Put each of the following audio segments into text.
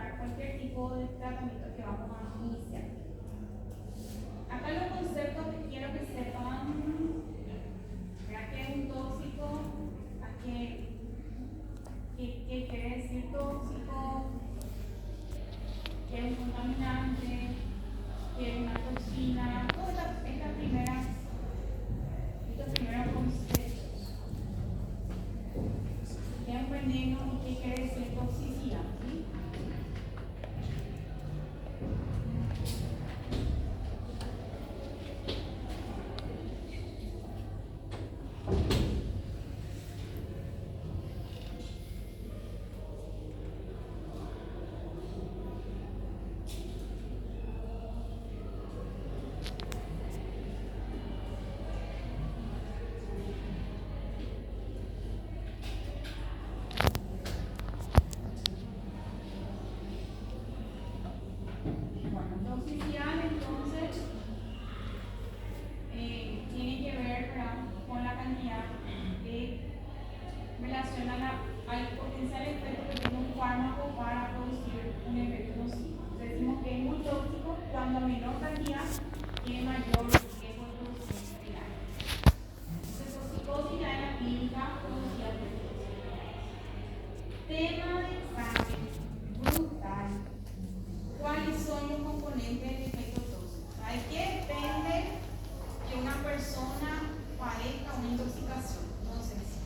para cualquier tipo de tratamiento que vamos a iniciar. Acá los conceptos que quiero que sepan, ¿verdad? ¿Qué es un tóxico? ¿Qué quiere decir tóxico? ¿Qué es un contaminante? ¿Qué es una toxina? Todos estos primeros conceptos. ¿Qué es un veneno y qué quiere decir toxicidad? ¿Sí? Toxicidad, entonces, tiene que ver, ¿verdad?, con la cantidad de relación al potencial efecto que tiene un fármaco para producir un efecto nocivo. Entonces, decimos que es muy tóxico cuando a menor cantidad tiene mayor riesgo de producción del daño. Entonces, toxicidad en la clínica producida por tema de examen brutal. ¿Cuáles son los componentes del efecto tóxico? ¿De qué depende que una persona padezca una intoxicación? Entonces,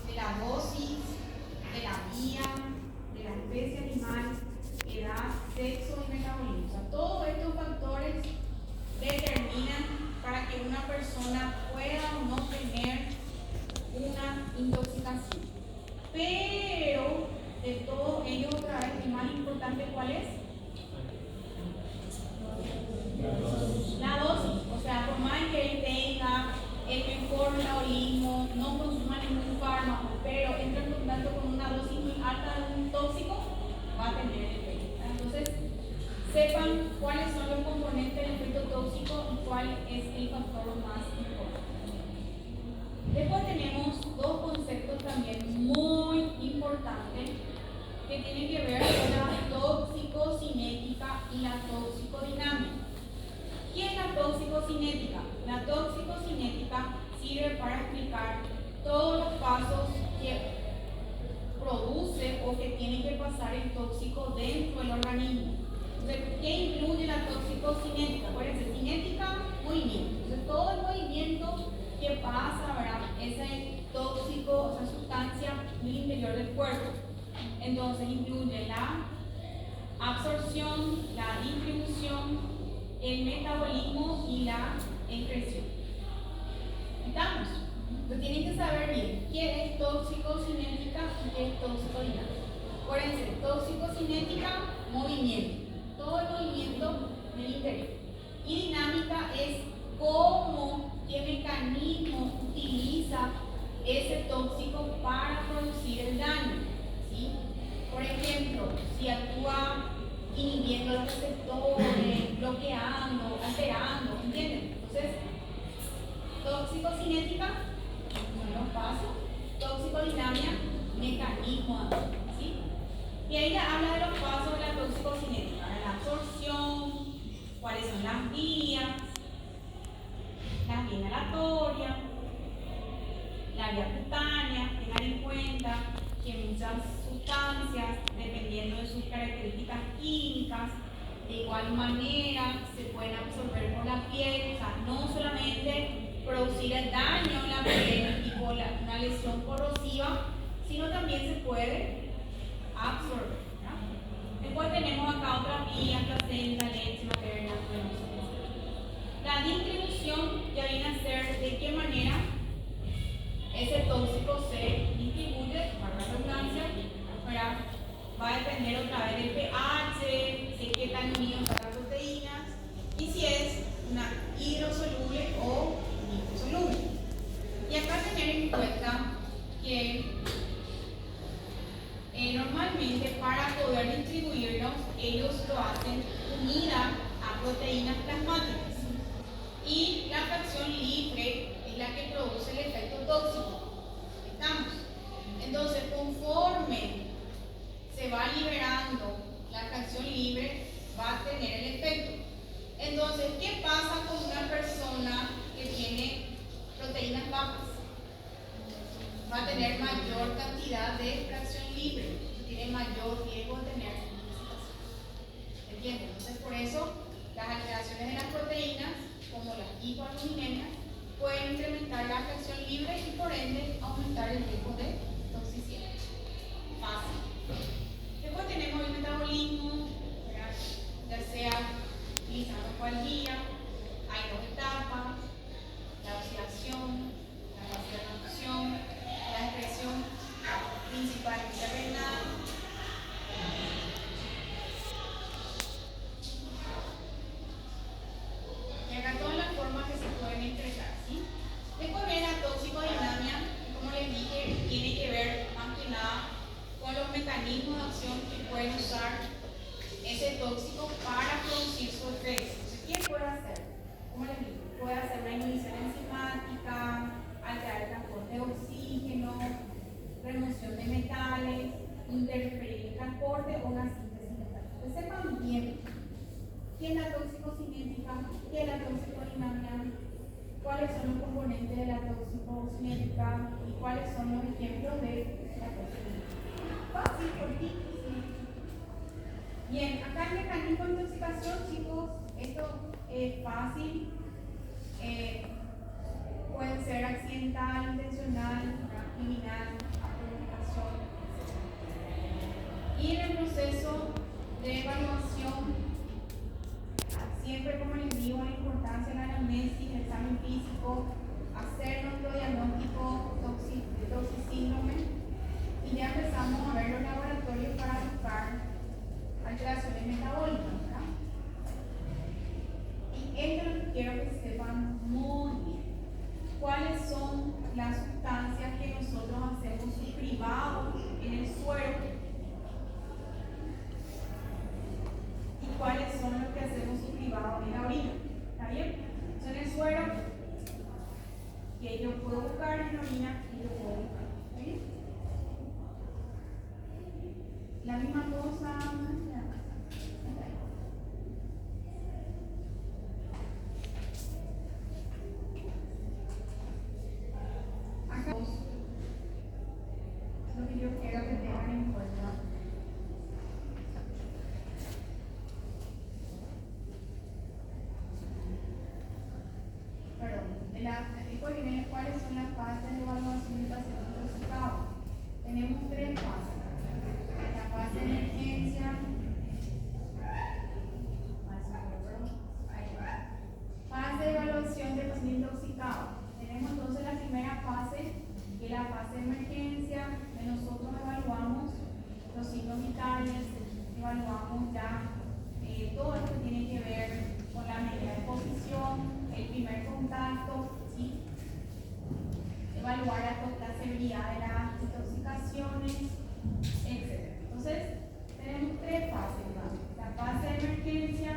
de la dosis, de la vía, de la especie animal, edad, sexo y metabolismo. O sea, todos estos factores determinan para que una persona pueda o no tener una intoxicación. Pero de todo ello, otra vez, el más importante, ¿cuál es? La dosis. O sea, por más que él tenga el mejor metabolismo, no consuma ningún fármaco, pero entre en contacto con una dosis muy alta de un tóxico, va a tener efecto. Entonces, sepan cuáles son los componentes del efecto tóxico y cuál es el factor más importante. Después tenemos dos conceptos también muy importantes que tienen que ver con la toxicocinética y la toxicodinámica. ¿Qué es la toxicocinética? La toxicocinética sirve para explicar todos los pasos que produce o que tiene que pasar el tóxico dentro del organismo. Entonces, ¿qué incluye la toxicocinética? Acuérdense, cinética, movimiento. Entonces, todo el movimiento que pasa, ¿verdad?, ese tóxico, esa sustancia en el interior del cuerpo. Entonces, incluye la absorción, la distribución, el metabolismo y la excreción. ¿Estamos? Entonces tienen que saber bien qué es toxicocinética y qué es toxicodinámica. Acuérdense, toxicocinética, movimiento, todo el movimiento del interior. Y dinámica es cómo, qué mecanismo utiliza ese tóxico para producir el daño. ¿Sí? Por ejemplo, si actúa inhibiendo los receptores, bloqueando, alterando, ¿entienden? Entonces, toxicocinética son los pasos, toxicodinámica, mecanismo, ¿sí? Y ahí ya habla de los pasos de la toxicocinética, la absorción, cuáles son las vías inhalatorias, la vía cutánea. Tengan en cuenta que muchas sustancias, dependiendo de sus características químicas, de igual manera se pueden absorber por la piel. O sea, no solamente producir el daño en la piel, tipo una lesión corrosiva, sino también se puede absorber, ¿verdad? Después tenemos acá otras vías: placenta, leche materna, la distribución, ya viene a ser de qué manera ese tóxico se distribuye, para la redundancia, ¿verdad? Va a depender otra vez del pH, de qué tan unidos a las proteínas y si es una hidrosoluble o liposoluble. Y acá tener en cuenta que normalmente para poder distribuirlos, ellos lo hacen unida a proteínas plasmáticas. Y la fracción libre es la que produce el efecto tóxico. ¿Estamos? Entonces, conforme se va liberando la tener mayor cantidad de fracción libre, tiene mayor riesgo de tener intoxicación. ¿Entienden? Entonces, por eso, las alteraciones de las proteínas, como las hipoalbuminemias, pueden incrementar la fracción libre y por ende aumentar el riesgo de toxicidad. Fácil. Después tenemos el metabolismo, ¿verdad? Ya sea utilizando al día, hay dos etapas: la oxidación, la fase de reducción, la excreción principalmente renal. Y acá todas las formas que se pueden expresar, ¿sí? Después viene la toxicodinamia, y como les dije, tiene que ver más que nada con los mecanismos de acción que pueden usar ese tóxico para producir su efecto. Entonces, ¿qué puede hacer? Como les dije, puede hacer una inhibición enzimática, alterar el transporte de oxígeno, remoción de metales, interferir en el transporte o la síntesis metálica. Entonces, sepan bien qué es la toxicocinética, qué es la toxicodinamia, cuáles son los componentes de la toxicocinética y cuáles son los ejemplos de la toxicocinética. Fácil, cortito. Bien, acá el mecanismo de intoxicación, chicos, esto es fácil. Puede ser accidental, intencional, criminal, provocación, etc. Y en el proceso de evaluación, siempre, como les digo, la importancia de la anamnesis, el examen físico, hacer nuestro diagnóstico de toxicíndrome y ya empezamos a ver los laboratorios para buscar alteraciones metabólicas, ¿verdad? Y esto es lo que quiero que sepan muy bien. ¿Cuáles son las sustancias que nosotros hacemos un cribado en el suero? ¿Y cuáles son los que hacemos un cribado en la orina? ¿Está bien? Entonces, en el suero, que yo puedo buscar, en la orina, que yo puedo buscar. ¿Está bien? La misma cosa. Acá lo que yo quiero que tengan en cuenta. Después viene cuáles son las fases de evaluación de pacientes intoxicados. Tenemos tres fases: la fase de emergencia, fase de evaluación de paciente intoxicado. Tenemos entonces la primera fase, que es la fase de emergencia, que nosotros evaluamos los signos vitales, evaluamos ya todo lo que tiene que ver con la medida de exposición, el primer contacto, ¿sí? Evaluar la severidad de las intoxicaciones, etc. Entonces, tenemos tres fases, ¿no? La fase de emergencia,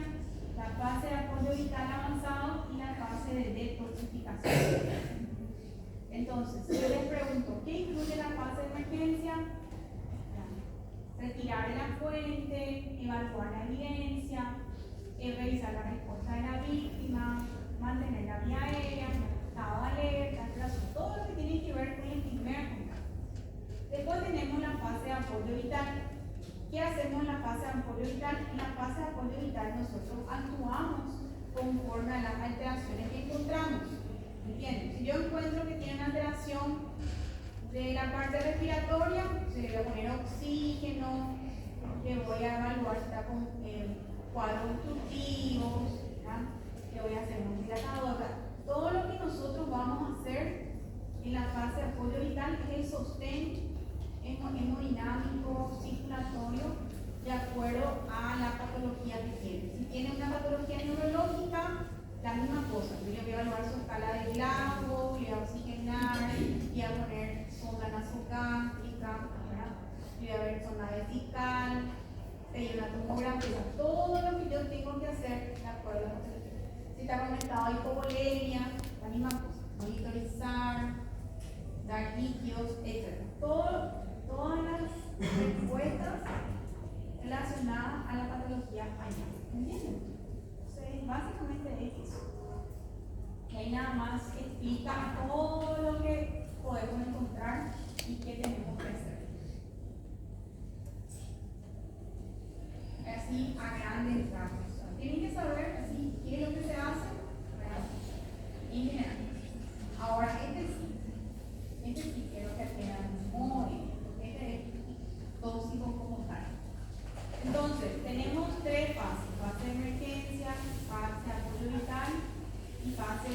la fase de apoyo vital avanzado y la fase de detoxificación. Entonces, yo les pregunto, ¿qué incluye la fase de emergencia? Retirar de la fuente, evaluar la evidencia, revisar la respuesta de la víctima, mantener la vía aérea, estado de alerta, todo lo que tiene que ver con el primer contacto. Después tenemos la fase de apoyo vital. ¿Qué hacemos en la fase de apoyo vital? En la fase de apoyo vital nosotros actuamos conforme a las alteraciones que encontramos. ¿Entienden? Si yo encuentro que tiene una alteración de la parte respiratoria, se le voy a poner oxígeno, le voy a evaluar si está con cuadros obstructivos, le voy a hacer un dilatador. Todo lo que nosotros vamos a hacer en la fase de apoyo vital es el sostén hemodinámico, circulatorio, de acuerdo a la patología que tiene. Si tiene una patología neurológica, la misma cosa. Yo voy a evaluar su escala de Glasgow, voy a oxigenar, voy a poner sonda nasogástrica, voy a ver sonda vesical, una tomografía, todo lo que yo tengo que hacer de acuerdo a la patología. Si está con un estado de hipovolemia, la misma cosa, monitorizar, dar líquidos, etc. Todas las respuestas relacionadas a la patología allá. ¿Entienden? Entonces, básicamente es eso. Y ahí nada más explica todo lo que podemos encontrar y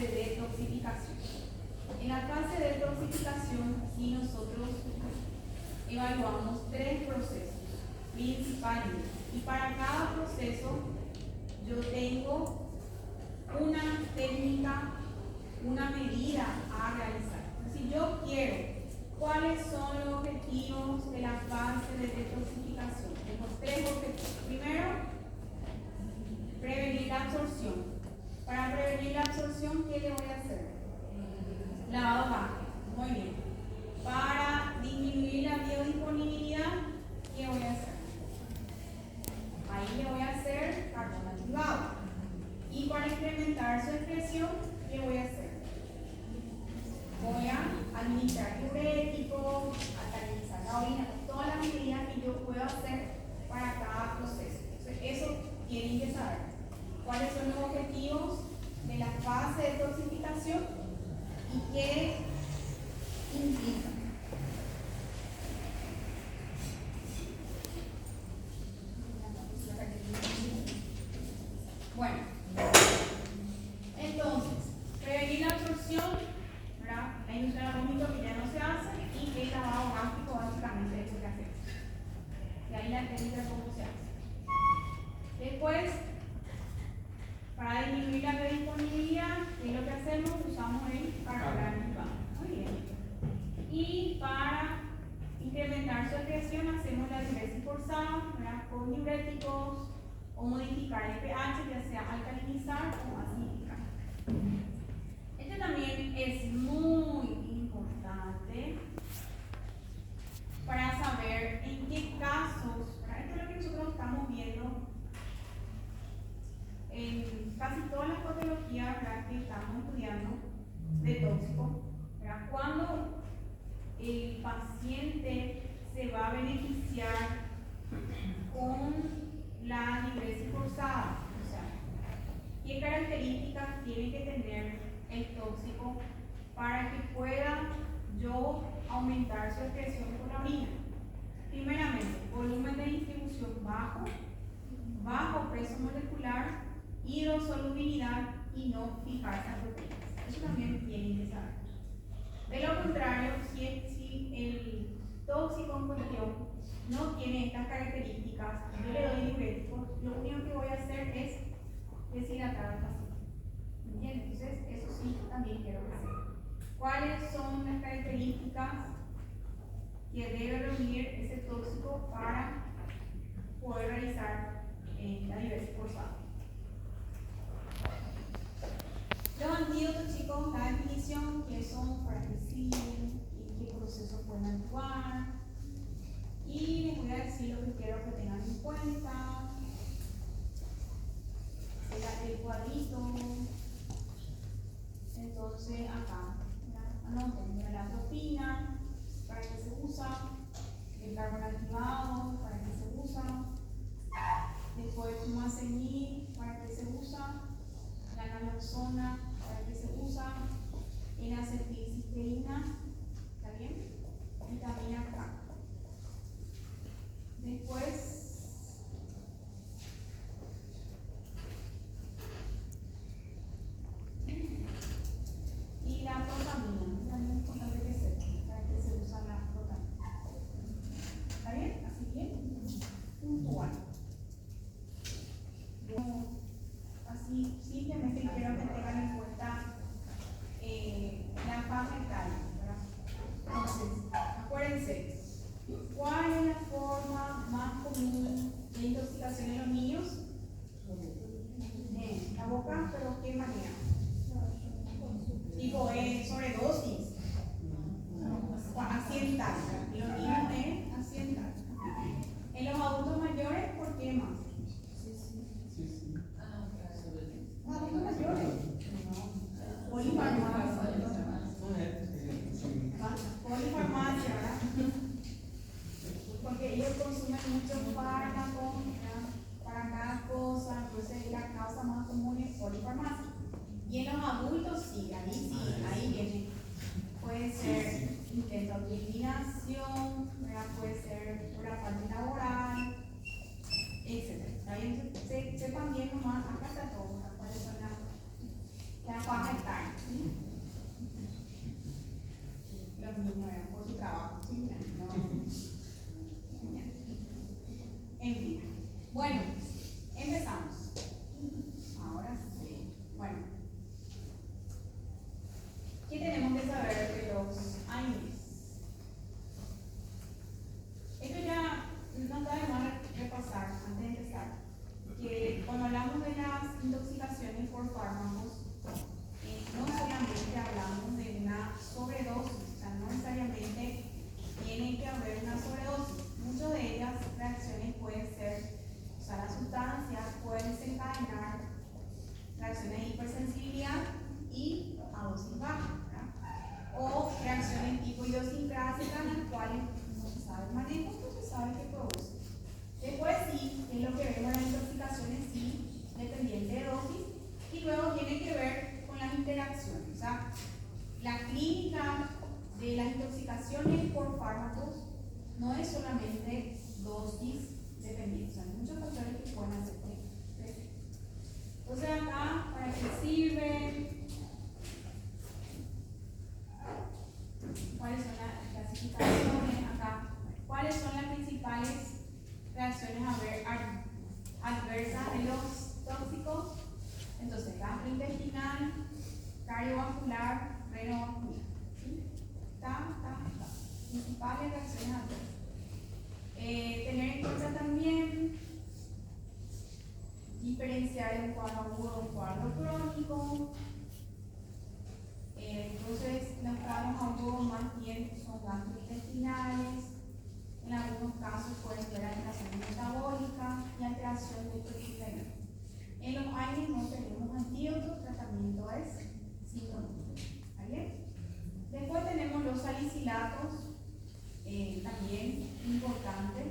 de detoxificación. En la fase de detoxificación, sí nosotros evaluamos 3 procesos principalmente. Y para cada proceso yo tengo una técnica, una medida a realizar. Si yo quiero, ¿cuáles son los objetivos de la fase de detoxificación? Tengo 3 objetivos. Primero, prevenir la absorción. Para prevenir la absorción, ¿qué le voy a hacer? Lavado gástrico. Muy bien. Para disminuir la biodisponibilidad, ¿qué voy a hacer? Ahí le voy a hacer carbón activado. Y para incrementar su excreción, ¿qué voy a hacer? Voy a administrar diuréticos, alcalinizar la orina, todas las medidas que yo puedo hacer para cada proceso. Entonces, eso tienen que saber. ¿Cuáles son los objetivos de la fase de detoxificación y qué implican? Bueno, entonces, prevenir la absorción, ¿verdad? La inducción al vómito que ya no se hace y el lavado gástrico básicamente es lo que hacemos. Y ahí la técnica cómo se hace. Después, para disminuir la biodisponibilidad, ¿qué es lo que hacemos? Usamos el carbón. Muy bien. Y para incrementar su excreción, hacemos la diuresis forzada, ¿verdad? Con diuréticos o modificar el pH, ya sea alcalinizar o acidificar. Este también es muy importante para saber en qué casos, ¿verdad? Esto es lo que nosotros estamos viendo en casi todas las patologías, ¿verdad?, que estamos estudiando de tóxico, ¿verdad? Cuando el paciente se va a beneficiar con la diuresis forzada, o sea, ¿qué características tiene que tener el tóxico para que pueda yo aumentar su excreción por la orina? Primeramente, volumen de distribución bajo, bajo peso molecular, hidrosolubilidad y no fijarse a proteínas. Eso también tienen que saber. De lo contrario, si el tóxico en cuestión no tiene estas características, yo le doy diuréticos, lo único que voy a hacer es deshidratar al paciente. ¿Entienden? Entonces, eso sí también quiero que sepan. ¿Cuáles son las características que debe reunir ese tóxico para poder realizar la diuresis forzada? Los antídotos, chicos, la definición, qué son, para qué sirven, en qué procesos pueden actuar. Y les voy a decir lo que quiero que tengan en cuenta. El cuadrito. Entonces, acá, anoten la atropina, para qué se usa, el carbón activado, para qué se usa, después fumacenil, para qué se usa, la naloxona, para qué se usa, en acetilcisteína, ¿está bien? Y también acá. Después, y la protamina, también es importante que sepan para qué se usa la protamina. ¿Está bien? Así bien, puntual. Así simplemente quiero que tengan en cuenta la fase etárica, ¿verdad? Entonces, acuérdense, ¿cuál es la forma más común de intoxicación en los niños? La boca, pero ¿qué manera? Tipo, sobredosis. Accidental. En los niños es accidental. En los adultos mayores, ¿por qué más? Adultos mayores. Polifarmacia. Polifarmacia, ¿verdad? Porque ellos consumen muchos fármacos, ¿verdad?, para cada cosa, entonces la causa más común es polifarmacia. Y en los adultos sí, ahí viene. Puede ser intento de eliminación, ¿verdad?, puede ser por la parte laboral, etc. Ahí sepan bien nomás, acá está todo, cuáles son las fases etáreas. ganar reacciones de hipersensibilidad y a dosis baja, ¿verdad? O reacciones tipo idiosincrásica en las cuales no se sabe el manejo, no se sabe qué produce. Después sí, es lo que vemos en las intoxicaciones, sí, dependiente de dosis, y luego tiene que ver con las interacciones. O sea, la clínica de las intoxicaciones por fármacos no es solamente dosis dependiente, o sea, hay muchos factores que pueden hacer que. Entonces acá, ¿para qué sirve? ¿Cuáles son las clasificaciones? Acá, ¿cuáles son las principales reacciones adversas de los tóxicos? Entonces, gastrointestinal, cardiovascular, renovascular. ¿Sí? Principales reacciones adversas. Tener en cuenta también diferenciar un cuadro agudo de un cuadro crónico. Entonces, los cuadros agudos más bien son gastrointestinales. En algunos casos pueden ser alteración metabólica y alteración de proteína. En los aires no tenemos antídoto, el tratamiento es sintomático. ¿Está bien? Después tenemos los salicilatos, también importante.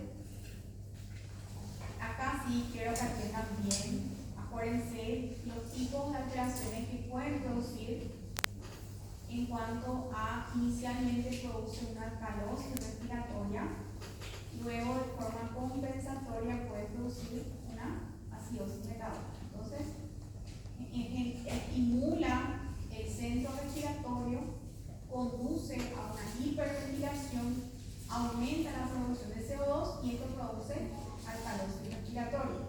Acá sí quiero que atiendan bien. Acuérdense los tipos de alteraciones que pueden producir en cuanto a inicialmente produce una alcalosis respiratoria, luego de forma compensatoria puede producir una acidosis metabólica. Entonces, estimula el centro respiratorio, conduce a una hiperventilación, aumenta la producción de CO2 y esto produce alcalosis respiratoria.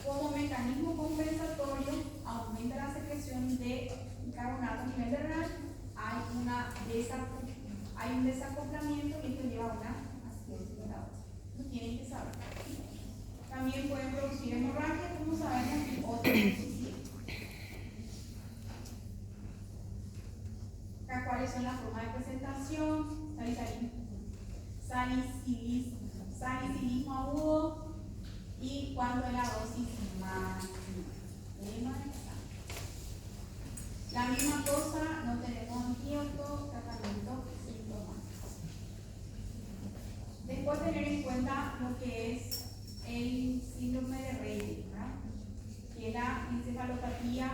Como mecanismo compensatorio, aumenta la secreción de carbonato a nivel renal, hay un desacoplamiento y esto lleva a una acidosis metabólica. Eso tienen que saber. También pueden producir hemorragia, como sabemos, y otros suicidios. Acá, ¿cuáles son las formas de presentación? Salicilismo agudo y cuando es la dosis máxima. La misma cosa, no tenemos antídoto, tratamiento sintomático. Después tener en cuenta lo que es el síndrome de Rayleigh, ¿verdad? Que es la encefalopatía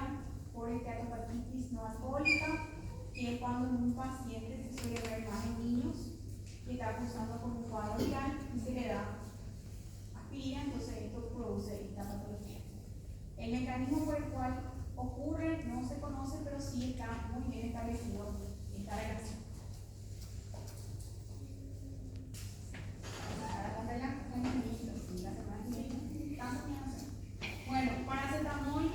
por esteatopatitis no alcohólica, que es cuando en un paciente se suele ver más en niños que está cursando con un cuadro viral y se le da aspirina, entonces esto produce esta patología. El mecanismo por el cual ocurre no se conoce, pero sí está muy bien establecido esta relación. Bueno, paracetamol,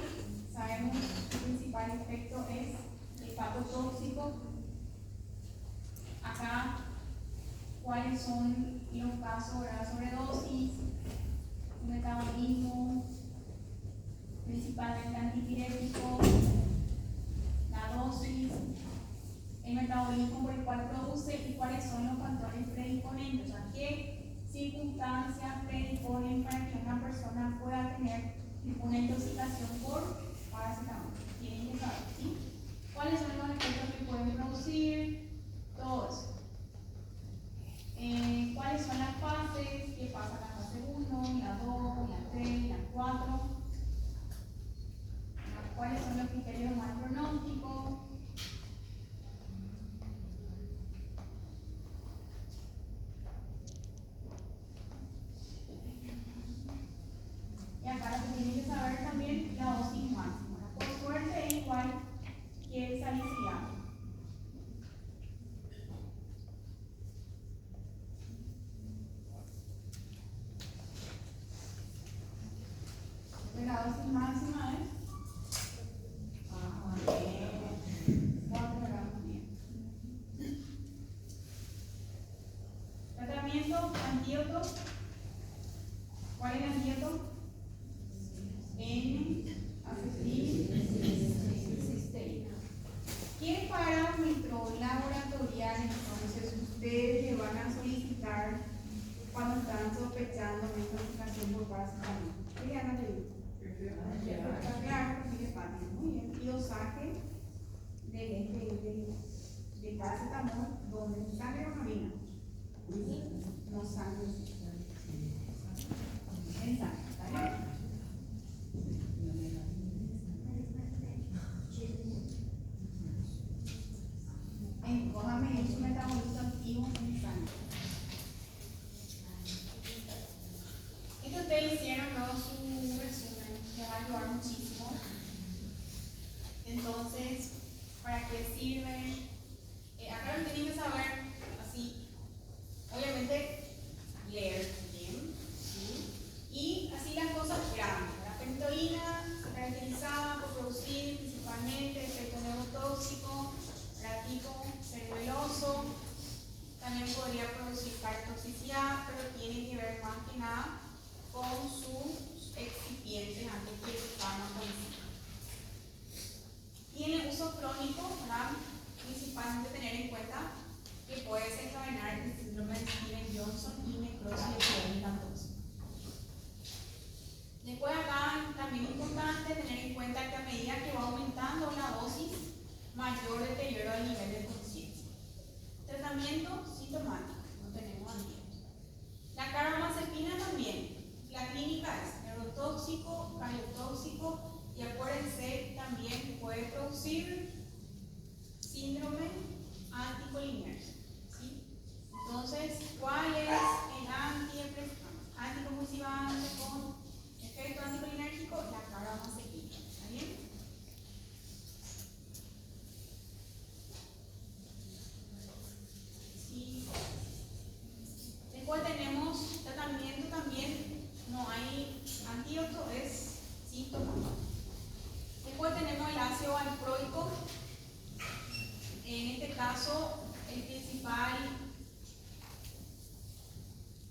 sabemos que el principal efecto es el hepatotóxico. Acá, ¿cuáles son los casos de la sobredosis? Metabolismo, principalmente antipirético, la dosis, el metabolismo por el cual produce y cuáles son los factores predisponentes, o sea, qué circunstancias predisponen para que una persona pueda tener una intoxicación por paracetamol. Tienen que saber, ¿sí? ¿Cuáles son los efectos que pueden producir? Todo eso. ¿Cuáles son las fases? ¿Qué pasa en la fase 1, la 2, la 3, la 4? ¿Cuáles son los criterios más pronósticos? Y acá lo que tienen que saber también la dosis máxima. Por suerte es igual que el salicilato. La dosis máxima es producir principalmente efecto neurotóxico, tipo cerebeloso. También podría producir cardiotoxicidad, pero tiene que ver más que nada con sus excipientes antes que el fármaco en sí. Tiene uso crónico, ¿verdad? Principalmente tener en cuenta que puede desencadenar el síndrome de Stevens-Johnson y necrosis epidémica tóxica. Después acá también es importante tener en cuenta que a medida que va aumentando la dosis, mayor deterioro del nivel de conciencia. Tratamiento sintomático, no tenemos antídoto. La carbamazepina también, la clínica es neurotóxico, cardiotóxico y acuérdense también puede producir síndrome anticolinérgico. ¿Sí? Entonces, ¿cuál es el anticonvulsivante con efecto anticolinérgico? La carbamazepina. ¿Está bien? Sí. Después tenemos tratamiento también, no hay antídoto, es sintomático. Después tenemos el ácido valproico. En este caso, el principal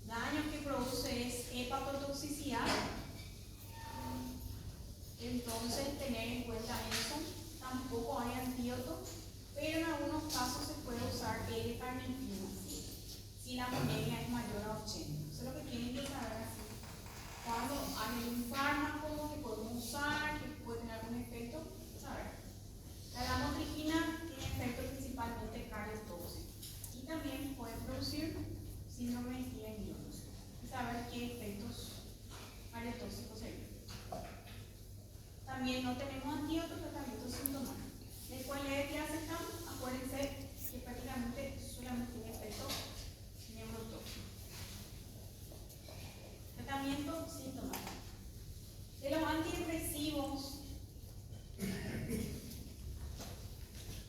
daño que produce es hepatotoxicidad. Entonces, tener en cuenta eso. Tampoco hay antídoto, pero en algunos casos se puede usar L-carnitina, ¿sí? Si la anemia es mayor a 80. Eso es lo que tienen que saber así. Cuando hay un fármaco que podemos usar, que puede tener algún efecto, saber. La lamotrigina tiene efecto principalmente cardiotóxico y también puede producir síndrome de Stevens-Johnson y saber qué efectos cardiotóxicos serían. También no tenemos antídoto, tratamiento sintomático. Después de diacetam, acuérdense que prácticamente solamente tiene efecto neurotóxico. Tratamiento sintomático. De los antidepresivos,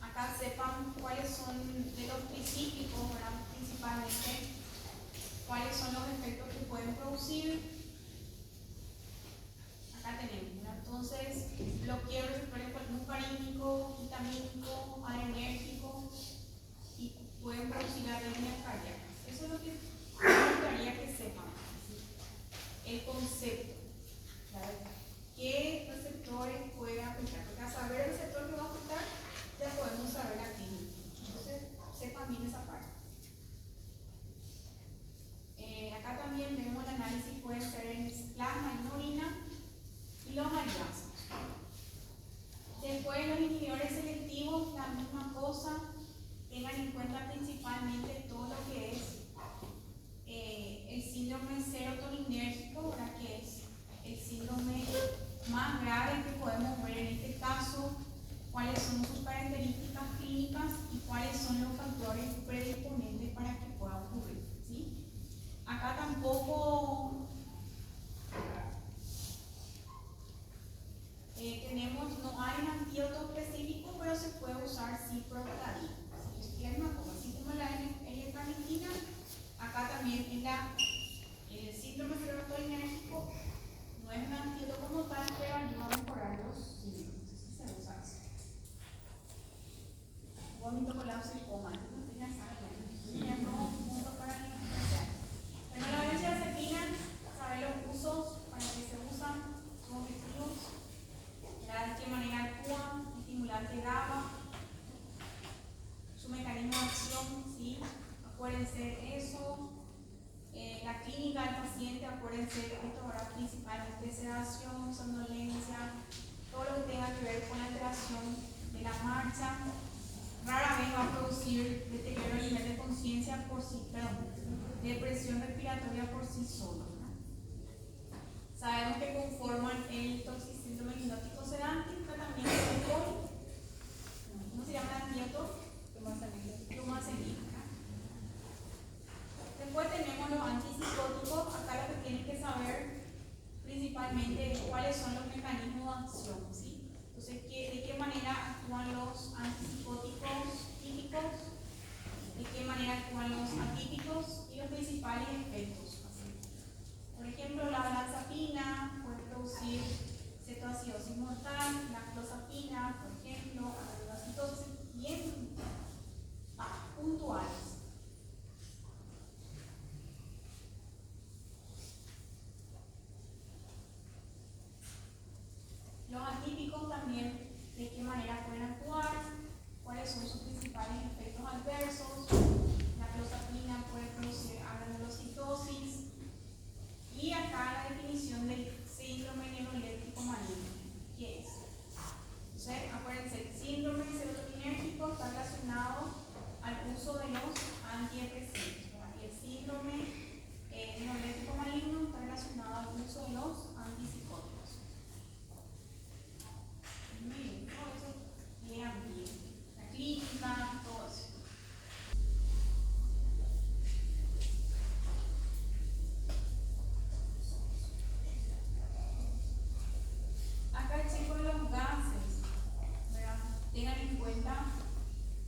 acá sepan cuáles son de los tricíclicos, ¿verdad? Principalmente cuáles son los efectos que pueden producir. Acá tenemos, ¿verdad? Entonces, bloqueo receptores muscarínico, vitamínico, adrenérgico y pueden producir arritmias cardíacas. Eso es lo que me gustaría que sepan, ¿sí? El concepto, ¿verdad? ¿Qué receptores pueden afectar? Porque a saber el receptor que va a afectar, ya podemos saber la clínica. Entonces, sepan bien esa parte. Acá también vemos el análisis, puede ser en plasma, en orina y los hallazgos. Después, los inhibidores selectivos, la misma cosa. Tengan en cuenta principalmente todo lo que es el síndrome serotoninérgico, ¿verdad? Que es el síndrome más grave que podemos ver en este caso, cuáles son sus características clínicas y cuáles son los factores predisponentes para que pueda ocurrir, ¿sí? Acá tampoco no hay un antídoto específico, pero se puede usar ciprofloxacina. Si es una cosa, así como la L-carnitina, acá también en el síndrome serotoninérgico no es un antídoto como tal, pero ayuda a mejorar los síntomas. Se usa así. Vómito, colapso y coma. Ya saben, ya no punto para la especial. Bueno, la benzodiazepina, saber los usos, para qué se usan, sus objetivos, de qué manera actúan, estimulante GABA, su mecanismo de acción, ¿sí? Acuérdense eso. La clínica del paciente, acuérdense que esto habrá principalmente sedación, somnolencia, todo lo que tenga que ver con la alteración de la marcha. Rara vez va a producir deterioro a nivel de conciencia por sí, de presión respiratoria por sí solo, ¿no? Sabemos que conforman el toxicíndrome hipnótico sedante, tratamiento con, ¿cómo se llama el antídoto? Lumacentina. Después tenemos los antipsicóticos. Acá lo que tienen que saber principalmente es cuáles son los mecanismos de acción, ¿sí? Entonces, ¿de qué manera actúan los antipsicóticos típicos? ¿De qué manera actúan los atípicos? Y los principales efectos. ¿Sí? Por ejemplo, la olanzapina puede producir cetoacidosis mortal, también de qué manera pueden actuar, cuáles son sus principales efectos adversos. La clozapina puede producir granulocitosis. Y acá la definición del síndrome neuroléptico maligno. ¿Qué es? Entonces, acuérdense, el síndrome serotoninérgico está relacionado al uso de los antidepresivos. Y el síndrome neuroléptico maligno está relacionado al uso de los antipsicóticos. Miren, todo eso lean bien. La clínica, todo eso. Acá el checo de los gases, ¿verdad? Tengan en cuenta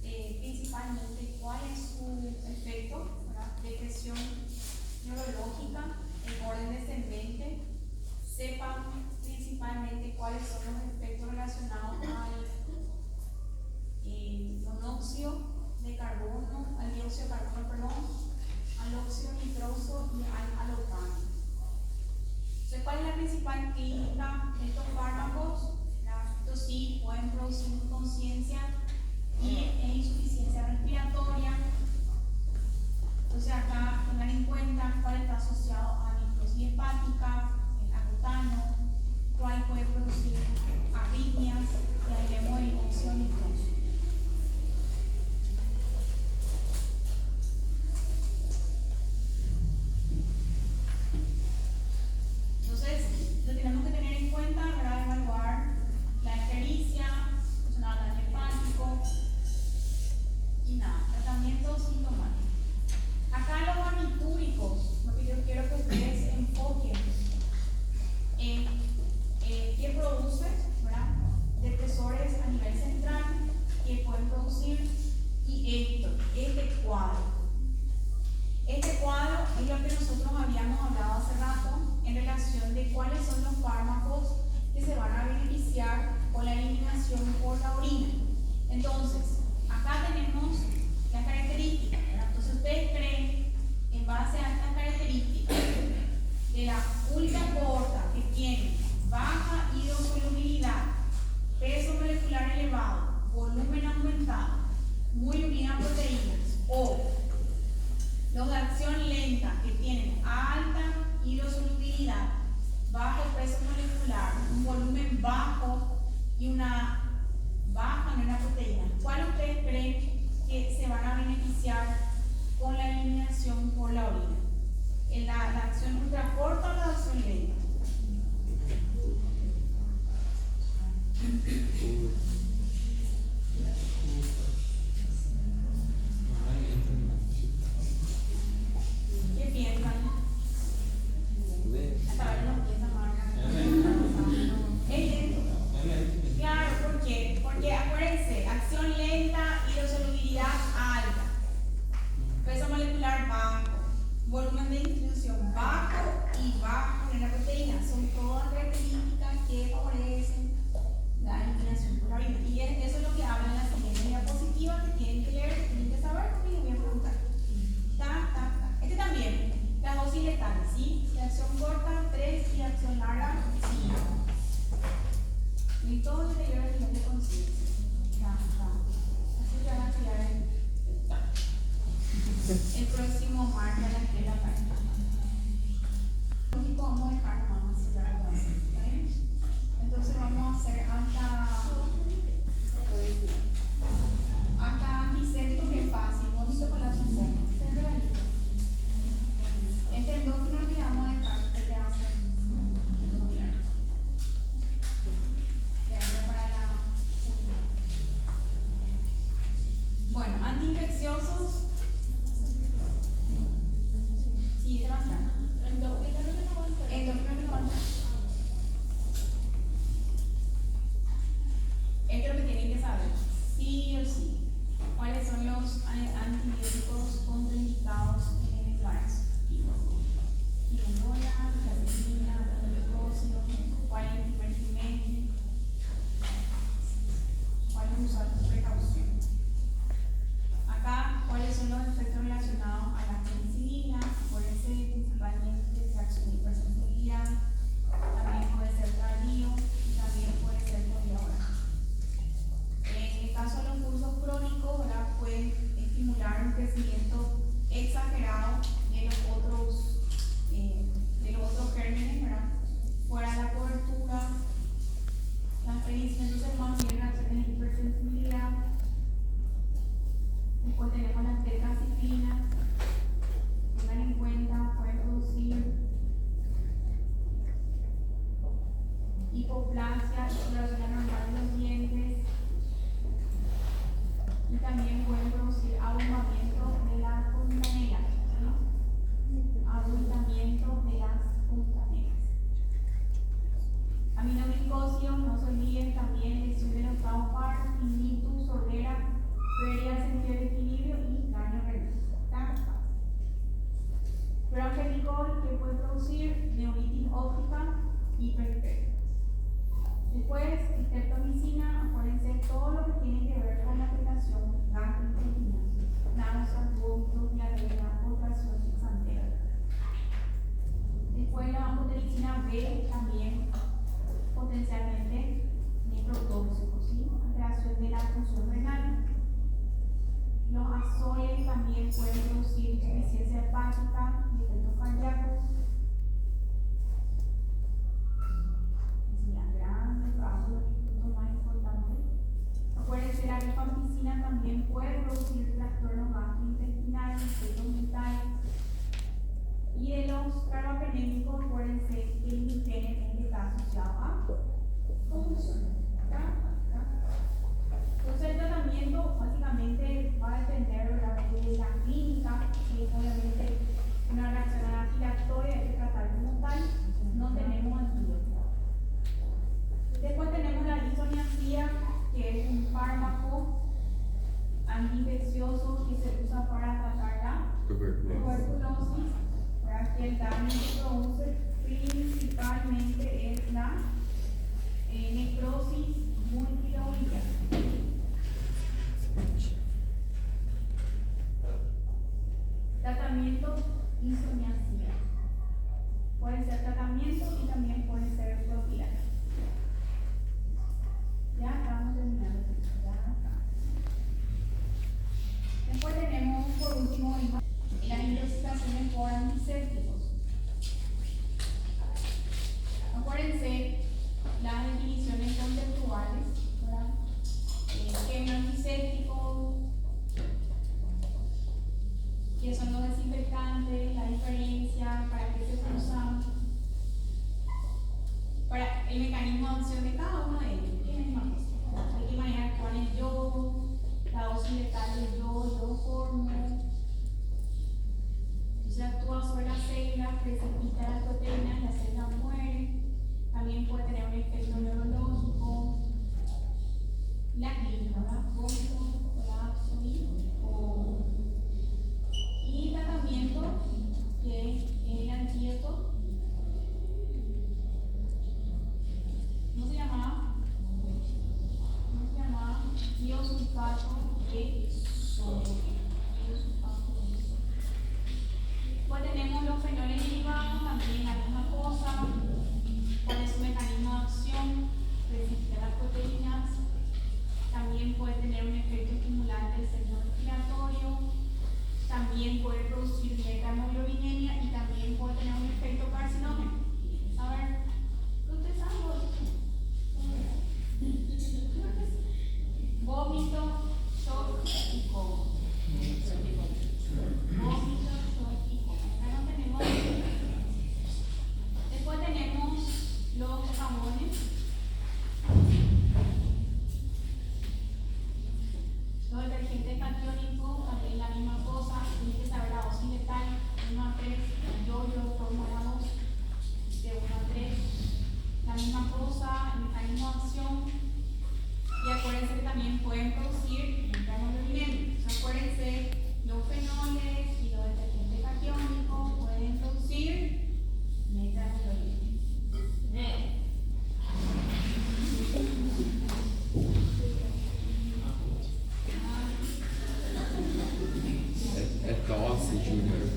principalmente cuál es su efecto, ¿verdad? Depresión neurológica en orden descendente. Sepan principalmente cuáles son los efectos relacionados al monóxido de carbono, al dióxido de carbono, perdón, al óxido nitroso y al halocano. Entonces, ¿cuál es la principal clínica de estos fármacos? Estos sí pueden producir inconsciencia y insuficiencia respiratoria. Entonces, acá tengan en cuenta cuál está asociado a necrosis hepática, el acutano, cuál puede producir arritmias y hablemos del óxido nitroso. Entonces, lo tenemos que tener en cuenta para evaluar la ictericia, daño hepático y nada, tratamiento sintomático. Acá los barbitúricos, lo que yo quiero que ustedes se enfoquen en qué produce, ¿verdad? Depresores a nivel central que pueden producir y este cuadro. Este cuadro es lo que nosotros habíamos hablado hace rato en relación de cuáles son los fármacos que se van a beneficiar con la eliminación por la orina. Entonces, acá tenemos las características, ¿verdad? Entonces, ustedes creen, en base a estas características, de la últra corta que tiene baja hidrosolubilidad, peso molecular elevado, volumen aumentado, muy unida a proteínas, o los de acción lenta que tienen alta hidrosolubilidad, bajo peso molecular, un volumen bajo y una baja en una proteína. ¿Cuál ustedes creen que se van a beneficiar con la eliminación por la orina? ¿En la acción ultracorta o la acción lenta? ¿Qué piensan? Hasta ahora no piensan mal. ¿Es lento? Claro, ¿por qué? Porque acuérdense, acción lenta, hidrosolubilidad alta, peso molecular bajo, volumen de distribución bajo y bajo en la proteína. Jr.